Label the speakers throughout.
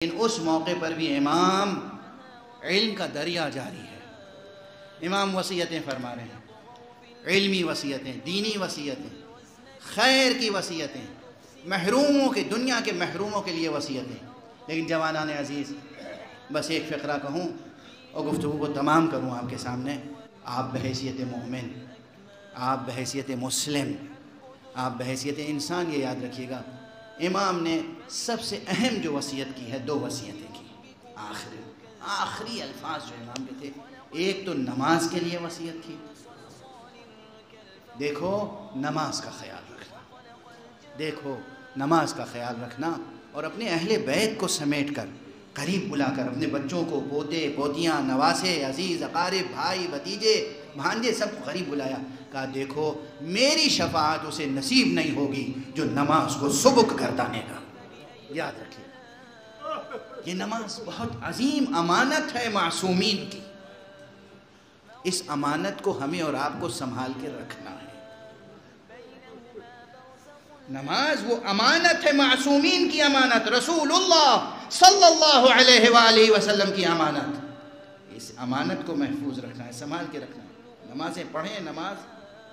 Speaker 1: لیکن اس موقع پر بھی امام علم کا دریا جاری ہے۔ امام وصیتیں فرما رہے ہیں، علمی وصیتیں، دینی وصیتیں، خیر کی وصیتیں، محروموں کے، دنیا کے محروموں کے لیے وصیتیں۔ لیکن جوانان عزیز، بس ایک فقرہ کہوں اور گفتگو کو تمام کروں آپ کے سامنے۔ آپ بحیثیت مومن، آپ بحیثیت مسلم، آپ بحیثیت انسان یہ یاد رکھیے گا، امام نے سب سے اہم جو وصیت کی ہے، دو وصیتیں کی آخری الفاظ جو امام کے تھے۔ ایک تو نماز کے لیے وصیت کی، دیکھو نماز کا خیال رکھنا، دیکھو نماز کا خیال رکھنا، اور اپنے اہل بیت کو سمیٹ کر قریب بلا کر اپنے بچوں کو، پوتے پوتیاں، نواسے، عزیز اقارب، بھائی بھتیجے بھانجے، سب کو قریب بلایا، کہا دیکھو میری شفاعت اسے نصیب نہیں ہوگی جو نماز کو سبک گردانے گا۔ یاد رکھیے، یہ نماز بہت عظیم امانت ہے معصومین کی، اس امانت کو ہمیں اور آپ کو سنبھال کے رکھنا ہے۔ نماز وہ امانت ہے، معصومین کی امانت، رسول اللہ صلی اللہ علیہ وآلہ وسلم کی امانت۔ اس امانت کو محفوظ رکھنا ہے، سنبھال کے رکھنا ہے۔ نمازیں پڑھیں، نماز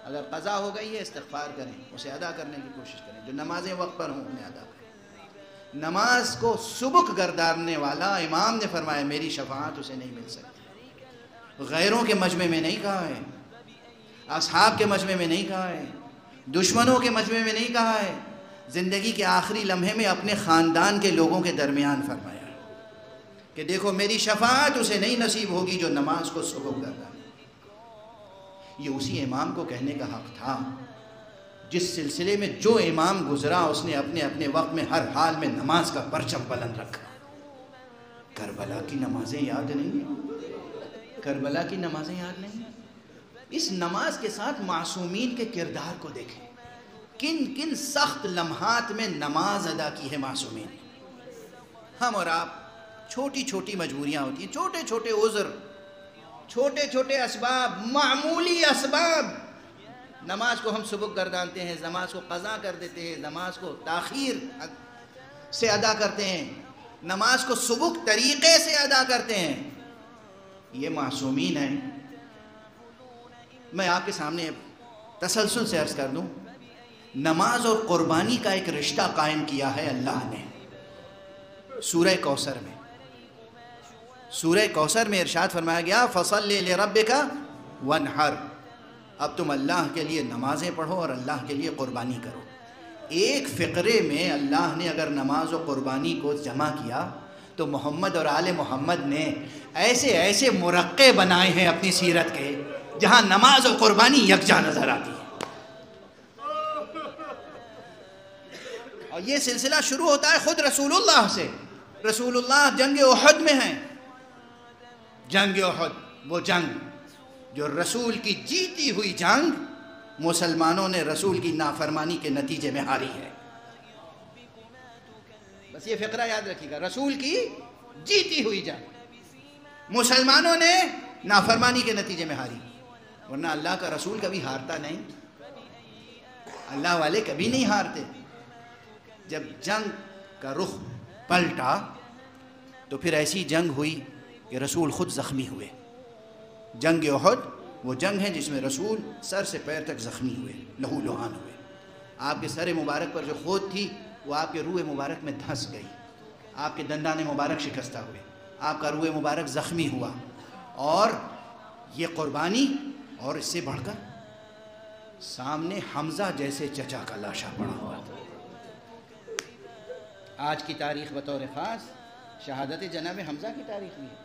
Speaker 1: اگر قضا ہو گئی ہے استغفار کریں، اسے ادا کرنے کی کوشش کریں، جو نمازیں وقت پر ہوں انہیں ادا کریں۔ نماز کو سبک گردانے والا امام نے فرمایا میری شفاعت اسے نہیں مل سکتی۔ غیروں کے مجمع میں نہیں کہا ہے، اصحاب کے مجمع میں نہیں کہا ہے، دشمنوں کے مجمع میں نہیں کہا ہے، زندگی کے آخری لمحے میں اپنے خاندان کے لوگوں کے درمیان فرمایا کہ دیکھو میری شفاعت اسے نہیں نصیب ہوگی جو نماز کو سبک گردانے۔ یہ اسی امام کو کہنے کا حق تھا جس سلسلے میں جو امام گزرا اس نے اپنے اپنے وقت میں ہر حال میں نماز کا پرچم بلند رکھا۔ کربلا کی نمازیں یاد نہیں ہیں؟ کربلا کی نمازیں یاد نہیں ہیں؟ اس نماز کے ساتھ معصومین کے کردار کو دیکھیں، کن کن سخت لمحات میں نماز ادا کی ہے معصومین۔ ہم اور آپ چھوٹی چھوٹی مجبوریاں ہوتی ہیں، چھوٹے چھوٹے عذر، چھوٹے چھوٹے اسباب، معمولی اسباب، نماز کو ہم سبک گردانتے ہیں، نماز کو قضا کر دیتے ہیں، نماز کو تاخیر سے ادا کرتے ہیں، نماز کو سبک طریقے سے ادا کرتے ہیں۔ یہ معصومین ہیں۔ میں آپ کے سامنے تسلسل سے عرض کر دوں، نماز اور قربانی کا ایک رشتہ قائم کیا ہے اللہ نے سورہ کوثر میں۔ سورہ کوثر میں ارشاد فرمایا گیا فَصَلِّ لِرَبِّكَ وَانْحَرْ، اب تم اللہ کے لیے نمازیں پڑھو اور اللہ کے لیے قربانی کرو۔ ایک فقرے میں اللہ نے اگر نماز و قربانی کو جمع کیا تو محمد اور آل محمد نے ایسے ایسے مرقع بنائے ہیں اپنی سیرت کے جہاں نماز و قربانی یکجا نظر آتی ہے۔ اور یہ سلسلہ شروع ہوتا ہے خود رسول اللہ سے۔ رسول اللہ جنگ احد میں ہیں۔ جنگ احد، وہ جنگ جو رسول کی جیتی ہوئی جنگ مسلمانوں نے رسول کی نافرمانی کے نتیجے میں ہاری ہے۔ بس یہ فقرہ یاد رکھیے گا، رسول کی جیتی ہوئی جنگ مسلمانوں نے نافرمانی کے نتیجے میں ہاری، ورنہ اللہ کا رسول کبھی ہارتا نہیں، اللہ والے کبھی نہیں ہارتے۔ جب جنگ کا رخ پلٹا تو پھر ایسی جنگ ہوئی کہ رسول خود زخمی ہوئے۔ جنگ احد وہ جنگ ہے جس میں رسول سر سے پیر تک زخمی ہوئے، لہو لہان ہوئے۔ آپ کے سر مبارک پر جو خود تھی وہ آپ کے روح مبارک میں دھنس گئی، آپ کے دندان مبارک شکستہ ہوئے، آپ کا روح مبارک زخمی ہوا، اور یہ قربانی، اور اس سے بڑھ کر سامنے حمزہ جیسے چچا کا لاشا پڑا ہوا تھا۔ آج کی تاریخ بطور خاص شہادت جناب حمزہ کی تاریخ بھی ہے۔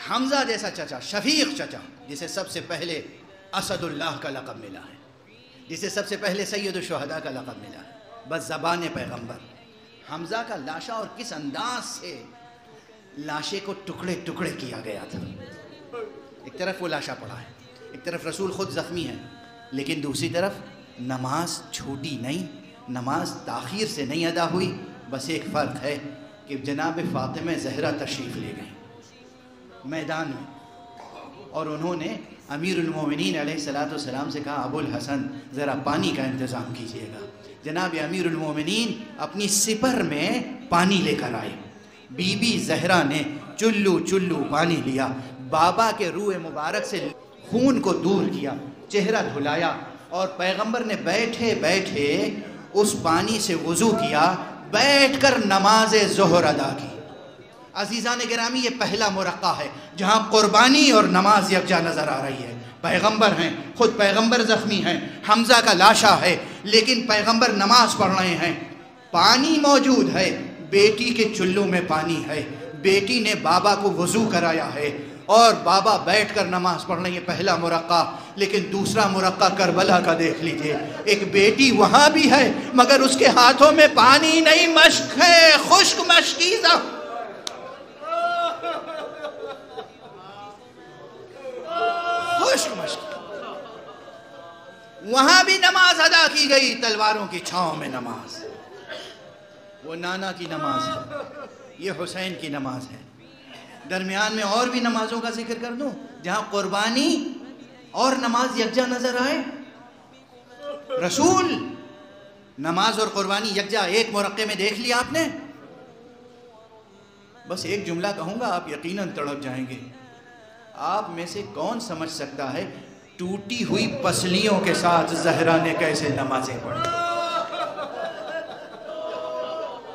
Speaker 1: حمزہ جیسا چچا، شفیق چچا، جسے سب سے پہلے اسد اللہ کا لقب ملا ہے، جسے سب سے پہلے سید الشہداء کا لقب ملا ہے، بس زبان پیغمبر، حمزہ کا لاشا، اور کس انداز سے لاشے کو ٹکڑے ٹکڑے کیا گیا تھا۔ ایک طرف وہ لاشا پڑا ہے، ایک طرف رسول خود زخمی ہے، لیکن دوسری طرف نماز چھوٹی نہیں، نماز تاخیر سے نہیں ادا ہوئی۔ بس ایک فرق ہے کہ جناب فاطمہ زہرا تشریف لے گئے میدان میں، اور انہوں نے امیر المومنین علیہ السلام سے کہا ابو الحسن ذرا پانی کا انتظام کیجیے گا۔ جناب امیر المومنین اپنی سپر میں پانی لے کر آئے. بی بی زہرا نے چلو چلو پانی لیا, بابا کے روح مبارک سے خون کو دور کیا, چہرہ دھلایا, اور پیغمبر نے بیٹھے بیٹھے اس پانی سے وضو کیا, بیٹھ کر نماز ظہر ادا کی. عزیزان گرامی, یہ پہلا مرقع ہے جہاں قربانی اور نماز یکجا نظر آ رہی ہے. پیغمبر ہیں, خود پیغمبر زخمی ہیں, حمزہ کا لاشا ہے, لیکن پیغمبر نماز پڑھ رہے ہیں. پانی موجود ہے, بیٹی کے چلو میں پانی ہے, بیٹی نے بابا کو وضو کرایا ہے اور بابا بیٹھ کر نماز پڑھ رہے ہیں. یہ پہلا مرقع. لیکن دوسرا مرقع کربلا کا دیکھ لیجئے. ایک بیٹی وہاں بھی ہے مگر اس کے ہاتھوں میں پانی نہیں, مشک ہے, خشک مشکیزہ. خشک مشک. وہاں بھی نماز ادا کی گئی, تلواروں کی چھاؤں میں نماز. وہ نانا کی نماز ہے, یہ حسین کی نماز ہے. درمیان میں اور بھی نمازوں کا ذکر کر دوں جہاں قربانی اور نماز یکجا نظر آئے. رسول نماز اور قربانی یکجا ایک مرقع میں دیکھ لیا آپ نے. بس ایک جملہ کہوں گا, آپ یقیناً تڑپ جائیں گے. آپ میں سے کون سمجھ سکتا ہے ٹوٹی ہوئی پسلیوں کے ساتھ زہرا نے کیسے نمازیں پڑھی؟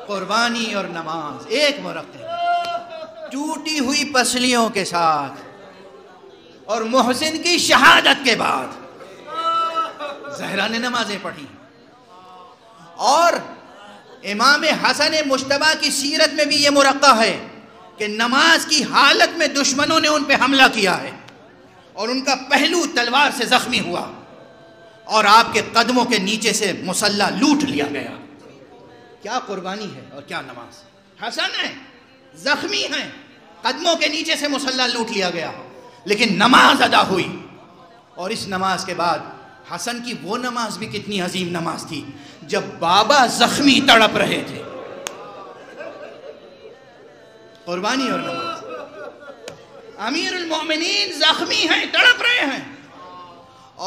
Speaker 1: قربانی اور نماز ایک مرقع, ٹوٹی ہوئی پسلیوں کے ساتھ, اور محسن کی شہادت کے بعد زہرا نے نمازیں پڑھی. اور امام حسن مجتبی کی سیرت میں بھی یہ مرقع ہے کہ نماز کی حالت میں دشمنوں نے ان پہ حملہ کیا ہے اور ان کا پہلو تلوار سے زخمی ہوا اور آپ کے قدموں کے نیچے سے مصلی لوٹ لیا گیا. کیا قربانی ہے اور کیا نماز. حسن ہے, زخمی ہیں, قدموں کے نیچے سے مصلی لوٹ لیا گیا, لیکن نماز ادا ہوئی. اور اس نماز کے بعد حسن کی وہ نماز بھی کتنی عظیم نماز تھی جب بابا زخمی تڑپ رہے تھے. قربانی اور نماز. امیر المومنین زخمی ہیں, تڑپ رہے ہیں,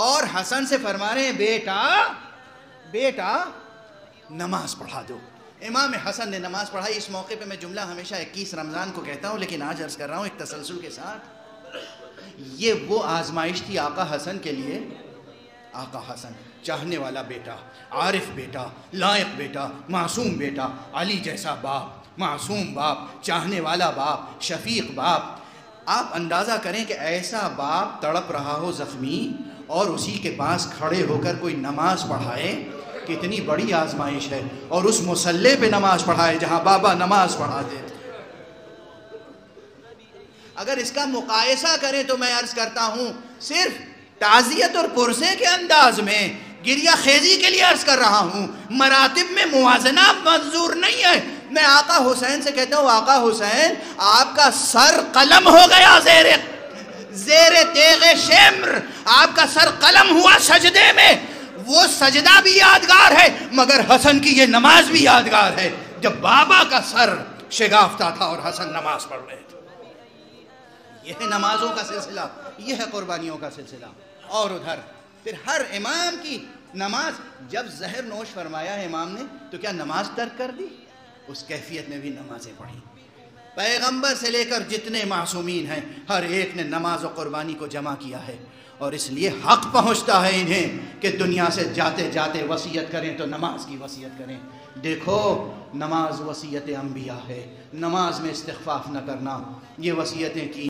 Speaker 1: اور حسن سے فرما رہے ہیں بیٹا بیٹا نماز پڑھا دو. امام حسن نے نماز پڑھائی. اس موقع پہ میں جملہ ہمیشہ 21 رمضان کو کہتا ہوں, لیکن آج عرض کر رہا ہوں ایک تسلسل کے ساتھ. یہ وہ آزمائش تھی آقا حسن کے لیے. آقا حسن چاہنے والا بیٹا, عارف بیٹا, لائق بیٹا, معصوم بیٹا, علی جیسا باپ, معصوم باپ, چاہنے والا باپ, شفیق باپ. آپ اندازہ کریں کہ ایسا باپ تڑپ رہا ہو زخمی اور اسی کے پاس کھڑے ہو کر کوئی نماز پڑھائے, کتنی بڑی آزمائش ہے. اور اس مصلی پہ نماز پڑھائے جہاں بابا نماز پڑھاتے تھے. اگر اس کا مقایسہ کریں تو میں عرض کرتا ہوں صرف تعزیت اور پرسے کے انداز میں, گریہ خیزی کے لیے عرض کر رہا ہوں, مراتب میں موازنہ منظور نہیں ہے. میں آقا حسین سے کہتا ہوں آقا حسین آپ کا سر قلم ہو گیا زیر تیغ شمر, آپ کا سر قلم ہوا سجدے میں. وہ سجدہ بھی یادگار ہے مگر حسن کی یہ نماز بھی یادگار ہے جب بابا کا سر شگافتہ تھا اور حسن نماز پڑھ رہے تھے. یہ ہے نمازوں کا سلسلہ, یہ ہے قربانیوں کا سلسلہ. اور ادھر پھر ہر امام کی نماز. جب زہر نوش فرمایا ہے امام نے تو کیا نماز ترک کر دی؟ اس کیفیت میں بھی نمازیں پڑھی. پیغمبر سے لے کر جتنے معصومین ہیں ہر ایک نے نماز و قربانی کو جمع کیا ہے. اور اس لیے حق پہنچتا ہے انہیں کہ دنیا سے جاتے جاتے وصیت کریں تو نماز کی وصیت کریں. دیکھو نماز وصیت انبیاء ہے, نماز میں استخفاف نہ کرنا. یہ وصیتیں کی